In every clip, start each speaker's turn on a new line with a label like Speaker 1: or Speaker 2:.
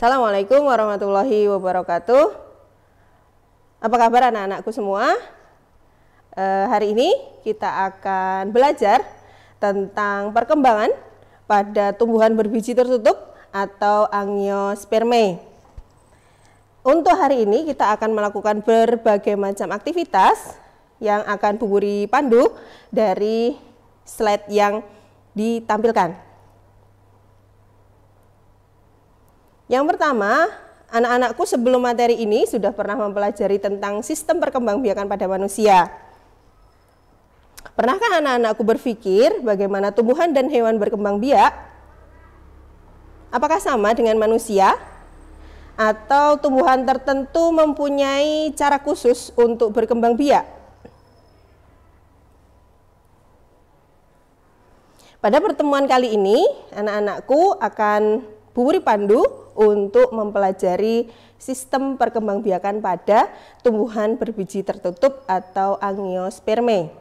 Speaker 1: Assalamualaikum warahmatullahi wabarakatuh. Apa kabar anak-anakku semua? Hari ini kita akan belajar tentang perkembangan pada tumbuhan berbiji tertutup atau Angiospermae. Untuk hari ini kita akan melakukan berbagai macam aktivitas yang akan Bu Wuri pandu dari slide yang ditampilkan. Yang pertama, anak-anakku sebelum materi ini sudah pernah mempelajari tentang sistem perkembangbiakan pada manusia. Pernahkah anak-anakku berpikir bagaimana tumbuhan dan hewan berkembang biak? Apakah sama dengan manusia? Atau tumbuhan tertentu mempunyai cara khusus untuk berkembang biak? Pada pertemuan kali ini, anak-anakku akan Bu Wuri pandu untuk mempelajari sistem perkembangbiakan pada tumbuhan berbiji tertutup atau Angiospermae.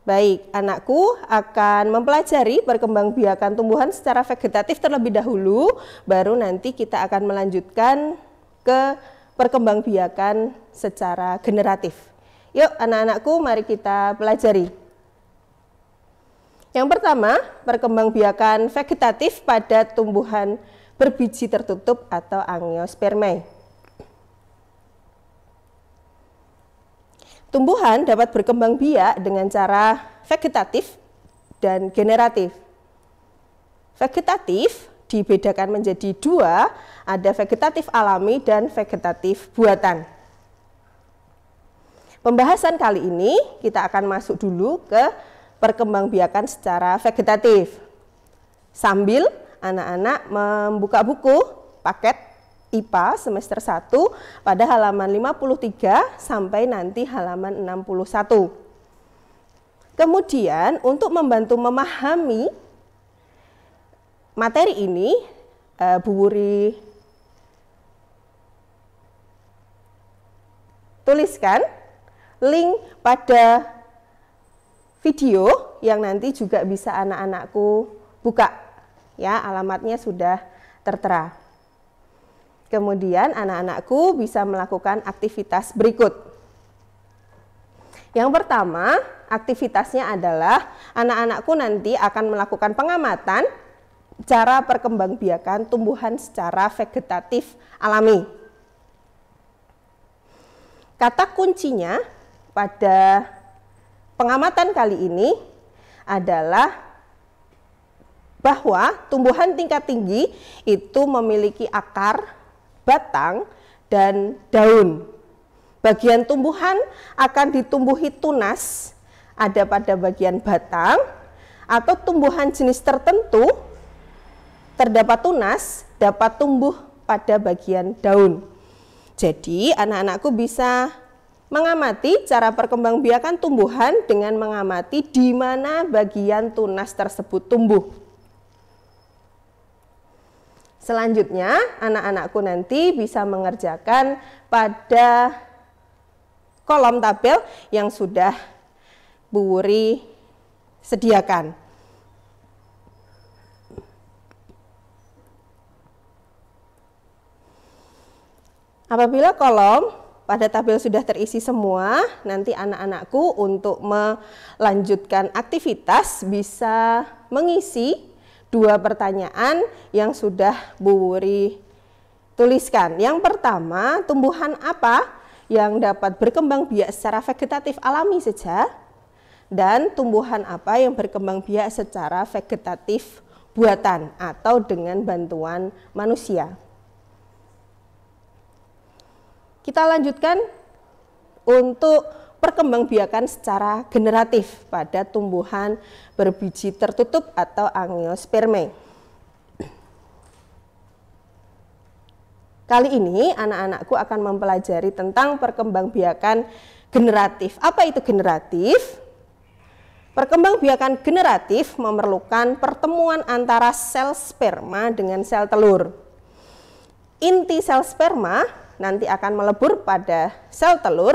Speaker 1: Baik, anakku akan mempelajari perkembangbiakan tumbuhan secara vegetatif terlebih dahulu, baru nanti kita akan melanjutkan ke perkembangbiakan secara generatif. Yuk anak-anakku, mari kita pelajari. Yang pertama, perkembangbiakan vegetatif pada tumbuhan berbiji tertutup atau Angiospermae. Tumbuhan dapat berkembang biak dengan cara vegetatif dan generatif. Vegetatif dibedakan menjadi dua, ada vegetatif alami dan vegetatif buatan. Pembahasan kali ini kita akan masuk dulu ke perkembangbiakan secara vegetatif. Sambil anak-anak membuka buku paket IPA semester 1 pada halaman 53 sampai nanti halaman 61. Kemudian untuk membantu memahami materi ini, Bu Wuri tuliskan link pada video yang nanti juga bisa anak-anakku buka, ya, alamatnya sudah tertera. Kemudian anak-anakku bisa melakukan aktivitas berikut. Yang pertama, aktivitasnya adalah anak-anakku nanti akan melakukan pengamatan cara perkembangbiakan tumbuhan secara vegetatif alami. Kata kuncinya pada pengamatan kali ini adalah bahwa tumbuhan tingkat tinggi itu memiliki akar, batang, dan daun. Bagian tumbuhan akan ditumbuhi tunas, ada pada bagian batang, atau tumbuhan jenis tertentu terdapat tunas, dapat tumbuh pada bagian daun. Jadi anak-anakku bisa mengamati cara perkembangbiakan tumbuhan dengan mengamati di mana bagian tunas tersebut tumbuh. Selanjutnya, anak-anakku nanti bisa mengerjakan pada kolom tabel yang sudah Bu Wuri sediakan. Apabila kolom pada tabel sudah terisi semua, nanti anak-anakku untuk melanjutkan aktivitas bisa mengisi dua pertanyaan yang sudah Bu Wuri tuliskan. Yang pertama, tumbuhan apa yang dapat berkembang biak secara vegetatif alami saja, dan tumbuhan apa yang berkembang biak secara vegetatif buatan atau dengan bantuan manusia. Kita lanjutkan untuk perkembangbiakan secara generatif pada tumbuhan berbiji tertutup atau Angiospermae. Kali ini anak-anakku akan mempelajari tentang perkembangbiakan generatif. Apa itu generatif? Perkembangbiakan generatif memerlukan pertemuan antara sel sperma dengan sel telur. Inti sel sperma nanti akan melebur pada sel telur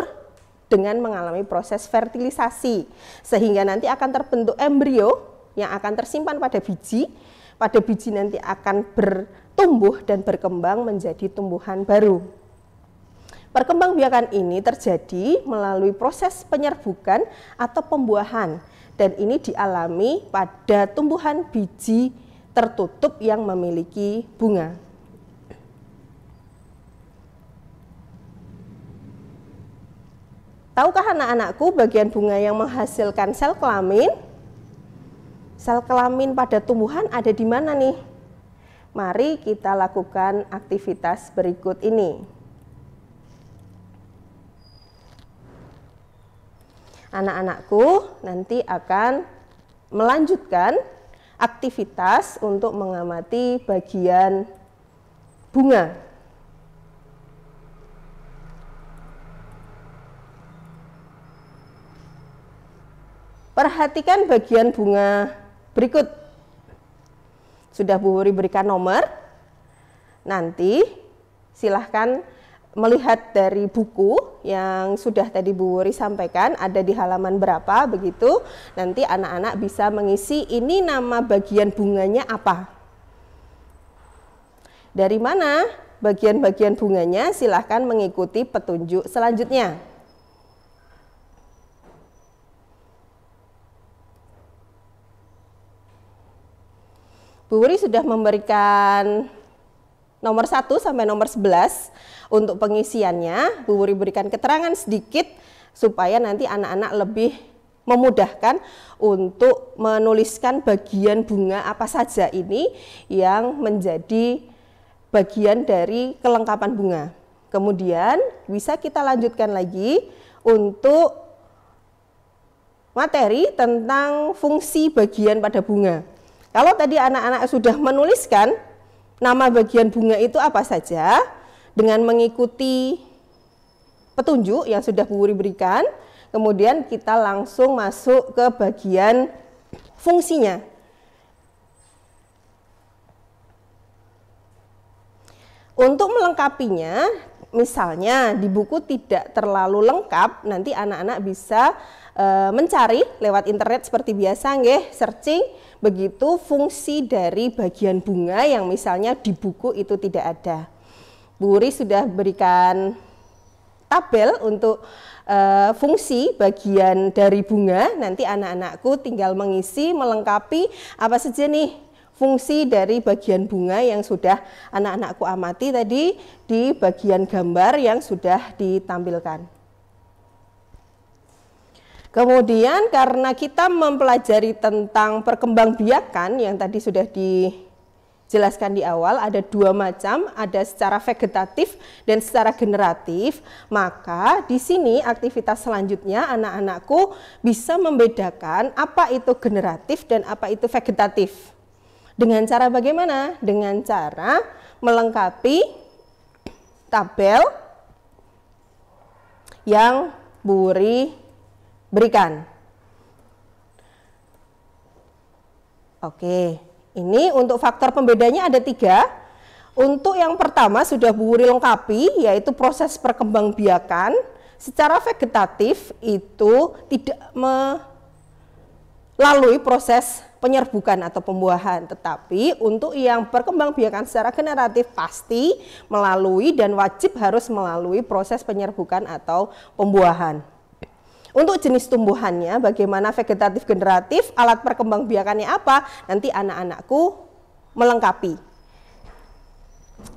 Speaker 1: dengan mengalami proses fertilisasi, sehingga nanti akan terbentuk embrio yang akan tersimpan pada biji. pada biji nanti akan bertumbuh dan berkembang menjadi tumbuhan baru. Perkembangbiakan ini terjadi melalui proses penyerbukan atau pembuahan, dan ini dialami pada tumbuhan biji tertutup yang memiliki bunga. Tahukah anak-anakku bagian bunga yang menghasilkan sel kelamin? Sel kelamin pada tumbuhan ada di mana nih? Mari kita lakukan aktivitas berikut ini. Anak-anakku nanti akan melanjutkan aktivitas untuk mengamati bagian bunga. Perhatikan bagian bunga berikut. Sudah Bu Wuri berikan nomor. Nanti silahkan melihat dari buku yang sudah tadi Bu Wuri sampaikan, ada di halaman berapa begitu. Nanti anak-anak bisa mengisi ini nama bagian bunganya apa. Dari mana bagian-bagian bunganya, silahkan mengikuti petunjuk selanjutnya. Bu Wuri sudah memberikan nomor 1 sampai nomor 11 untuk pengisiannya. Bu Wuri berikan keterangan sedikit supaya nanti anak-anak lebih memudahkan untuk menuliskan bagian bunga apa saja ini yang menjadi bagian dari kelengkapan bunga. Kemudian bisa kita lanjutkan lagi untuk materi tentang fungsi bagian pada bunga. Kalau tadi anak-anak sudah menuliskan nama bagian bunga itu apa saja dengan mengikuti petunjuk yang sudah Bu Wuri berikan, kemudian kita langsung masuk ke bagian fungsinya. Untuk melengkapinya, misalnya di buku tidak terlalu lengkap, nanti anak-anak bisa mencari lewat internet seperti biasa, nggih, searching begitu fungsi dari bagian bunga yang misalnya di buku itu tidak ada. Bu Wuri sudah berikan tabel untuk fungsi bagian dari bunga. Nanti anak-anakku tinggal mengisi, melengkapi apa saja nih fungsi dari bagian bunga yang sudah anak-anakku amati tadi di bagian gambar yang sudah ditampilkan. Kemudian karena kita mempelajari tentang perkembangbiakan yang tadi sudah dijelaskan di awal, ada dua macam, ada secara vegetatif dan secara generatif, maka di sini aktivitas selanjutnya anak-anakku bisa membedakan apa itu generatif dan apa itu vegetatif. Dengan cara bagaimana? Dengan cara melengkapi tabel yang Bu Wuri berikan. Oke, ini untuk faktor pembedanya ada 3. Untuk yang pertama sudah Bu Wuri lengkapi, yaitu proses perkembangbiakan. Secara vegetatif itu tidak melalui proses penyerbukan atau pembuahan, tetapi untuk yang perkembangbiakan secara generatif pasti melalui dan wajib harus melalui proses penyerbukan atau pembuahan. Untuk jenis tumbuhannya, bagaimana vegetatif generatif, alat perkembangbiakannya apa, nanti anak-anakku melengkapi.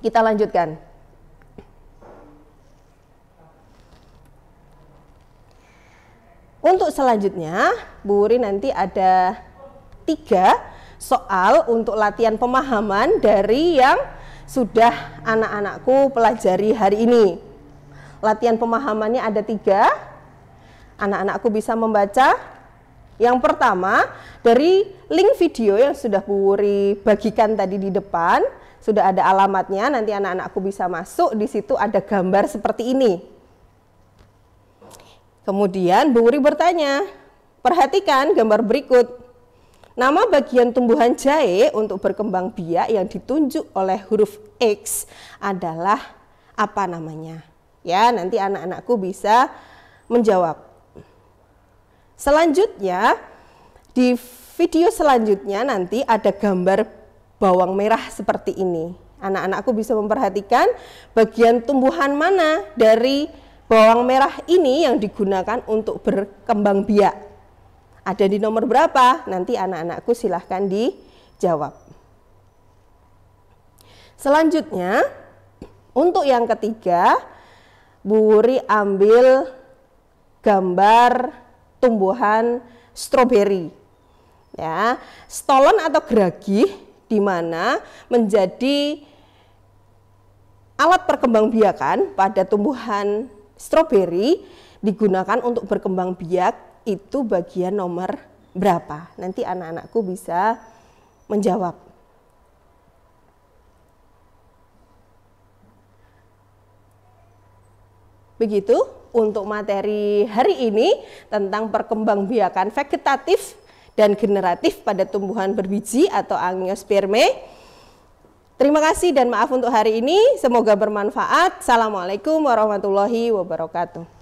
Speaker 1: Kita lanjutkan. Untuk selanjutnya, Bu Wuri nanti ada 3 soal untuk latihan pemahaman dari yang sudah anak-anakku pelajari hari ini. Latihan pemahamannya ada 3. Anak-anakku bisa membaca. Yang pertama, dari link video yang sudah Bu Wuri bagikan tadi di depan, sudah ada alamatnya, nanti anak-anakku bisa masuk, di situ ada gambar seperti ini. Kemudian Bu Wuri bertanya, perhatikan gambar berikut. Nama bagian tumbuhan jahe untuk berkembang biak yang ditunjuk oleh huruf X adalah apa namanya? Ya, nanti anak-anakku bisa menjawab. Selanjutnya, di video selanjutnya nanti ada gambar bawang merah seperti ini. Anak-anakku bisa memperhatikan bagian tumbuhan mana dari bawang merah ini yang digunakan untuk berkembang biak. Ada di nomor berapa? Nanti anak-anakku silahkan dijawab. Selanjutnya, untuk yang ketiga, Bu Wuri ambil gambar tumbuhan stroberi. Ya, stolon atau geragih di mana menjadi alat perkembangbiakan pada tumbuhan stroberi digunakan untuk berkembang biak itu bagian nomor berapa? Nanti anak-anakku bisa menjawab. Begitu untuk materi hari ini tentang perkembangbiakan vegetatif dan generatif pada tumbuhan berbiji atau Angiospermae. Terima kasih dan maaf untuk hari ini. Semoga bermanfaat. Assalamualaikum warahmatullahi wabarakatuh.